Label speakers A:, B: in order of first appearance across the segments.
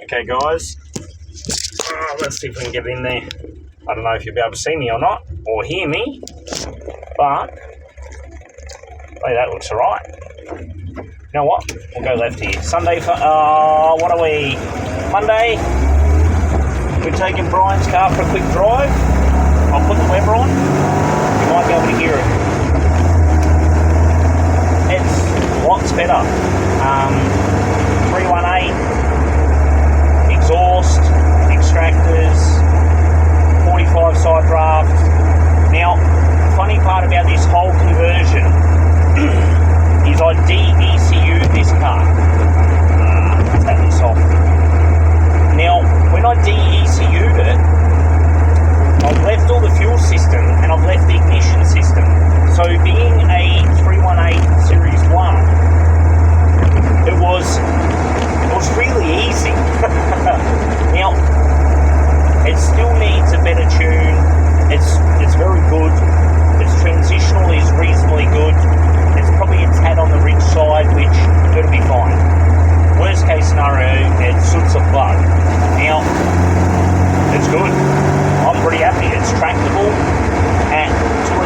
A: Okay guys, let's see if we can get in there. I don't know if you'll be able to see me or not, or hear me, but hey, that looks alright. You know what? We'll go left here. Sunday for, what are we? Monday. We're taking Brian's car for a quick drive. I'll put the Weber on. You might be able to hear it. It's lots better. 318. Exhaust, extractors, 45 side draft. Now, the funny part about this whole conversion is I de-ECU'd this car. Take this off. Now, when I de-ECU'd it, I've left all the fuel system and I've left the ignition system. So being a 318 Series 1, it was really easy. Now, it still needs a better tune. It's very good. Its transitional is reasonably good. It's probably a tad on the rich side, which it'll be fine. Worst case scenario, it suits a plug. Now, it's good. I'm pretty happy. It's tractable at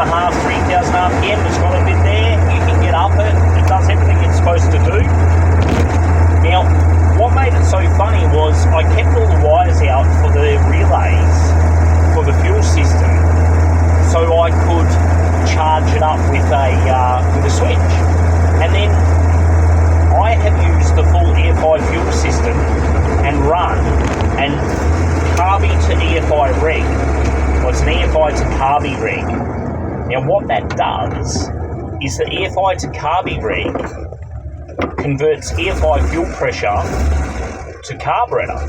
A: 2.5, 3,000 RPM. It's got a bit there. You can get up it. It does everything it's supposed to do. Now, what made it so funny was I kept all the wires out for the relays for the fuel system, so I could charge it up with a switch. And then I have used the full EFI fuel system and run and carby to EFI reg. Well, it's an EFI to carby reg. Now, what that does is the EFI to carby reg converts EFI fuel pressure to carburetor.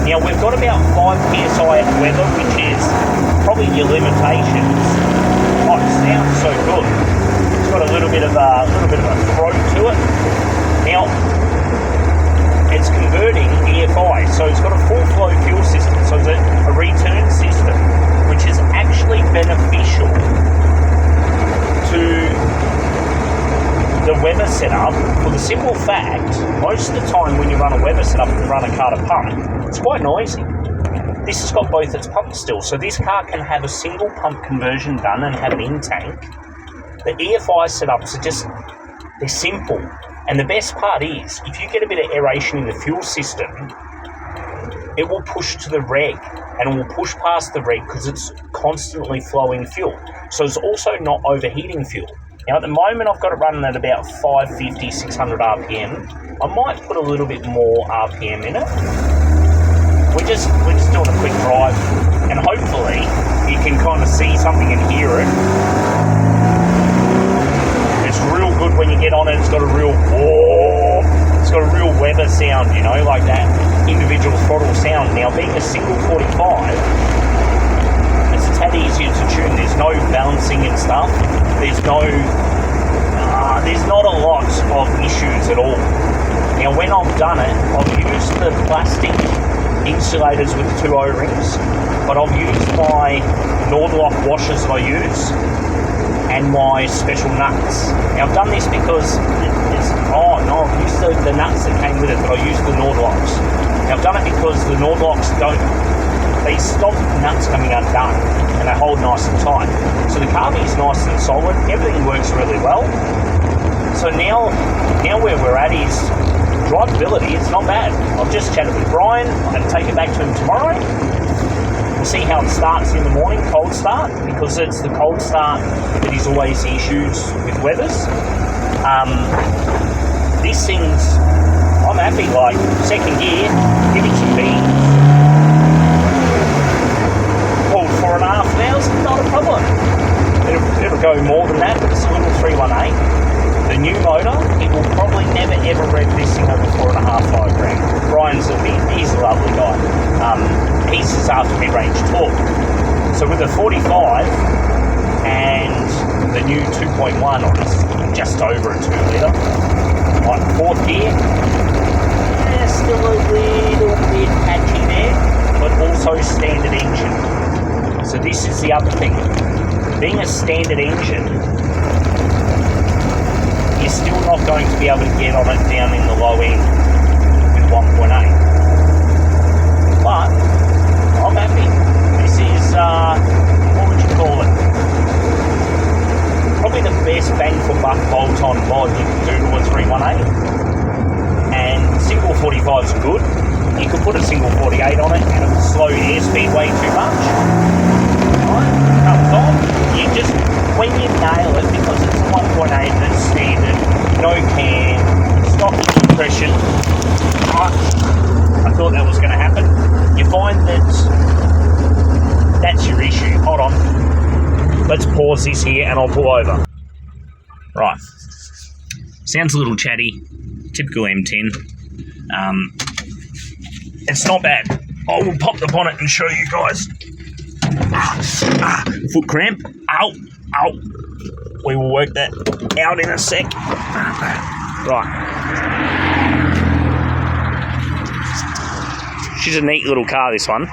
A: Now, we've got about 5 psi at Weber, which is probably your limitations. Oh, it sounds so good. It's got a little bit of a throat to it. Now, it's converting EFI, so it's got a full flow fuel system, so it's a return system, which is actually beneficial to the Weber setup, for the simple fact, most of the time when you run a Weber setup and run a car to pump, it's quite noisy. This has got both its pumps still, so this car can have a single pump conversion done and have an in-tank. The EFI setups are just, they're simple. And the best part is, if you get a bit of aeration in the fuel system, it will push to the reg, and it will push past the reg because it's constantly flowing fuel. So it's also not overheating fuel. Now, at the moment, I've got it running at about 550, 600 RPM. I might put a little bit more RPM in it. We're just doing a quick drive, and hopefully you can kind of see something and hear it. It's real good when you get on it. It's got a real it's got a real Weber sound, you know, like that individual throttle sound. Now, being a single 45, it's a tad easier to tune. There's no balancing and stuff. There's not a lot of issues at all. Now, when I've done it, I've used the plastic insulators with the 2 O-rings, but I've used my Nordlock washers that I use and my special nuts. Now, I've done this because I've used the nuts that came with it, but I used the Nordlocks. Now, I've done it because the Nordlocks they stop nuts coming undone, and they hold nice and tight. So the carby is nice and solid. Everything works really well. So now where we're at is drivability. It's not bad. I've just chatted with Brian. I'm going to take it back to him tomorrow. We'll see how it starts in the morning, cold start, because it's the cold start that is always the issues with Webers. This thing's, I'm happy, like second gear, give it some beans. 4,500, not a problem. It'll go more than that, but it's a little 318. The new motor, it will probably never ever rev this thing over 4.5, 5 grand. Brian's he's a lovely guy. He's just after mid-range torque. So with the 45 and the new 2.1, or just over a 2 litre, like 4th gear, still a little bit patchy there, but also standard engine. So this is the other thing. Being a standard engine, you're still not going to be able to get on it down in the low end with 1.8. you could put a single 48 on it and it would slow your airspeed way too much. Right, comes on. You just, when you nail it, because it's a 1.8 that's standard, no cam, stock compression. Right, I thought that was going to happen. You find that that's your issue. Hold on. Let's pause this here and I'll pull over. Right. Sounds a little chatty. Typical M10. It's not bad. I will pop the bonnet and show you guys. Foot cramp. Ow. Ow. We will work that out in a sec. Right. She's a neat little car, this one.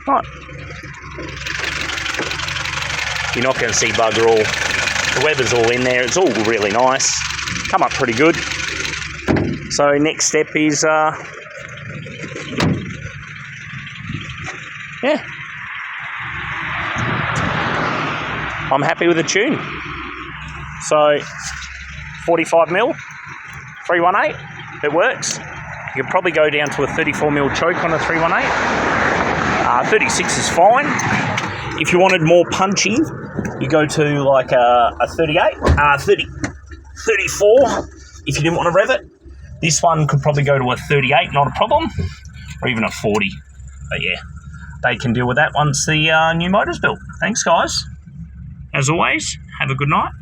A: Right. You're not going to see bugger all. The weather's all in there. It's all really nice. Come up pretty good. So next step is, yeah. I'm happy with the tune. So 45mm, 318, it works. You could probably go down to a 34mm choke on a 318. 36 is fine. If you wanted more punchy, you go to like a 38, 34 if you didn't want to rev it. This one could probably go to a 38, not a problem, or even a 40. But yeah, they can deal with that once the new motor's built. Thanks, guys. As always, have a good night.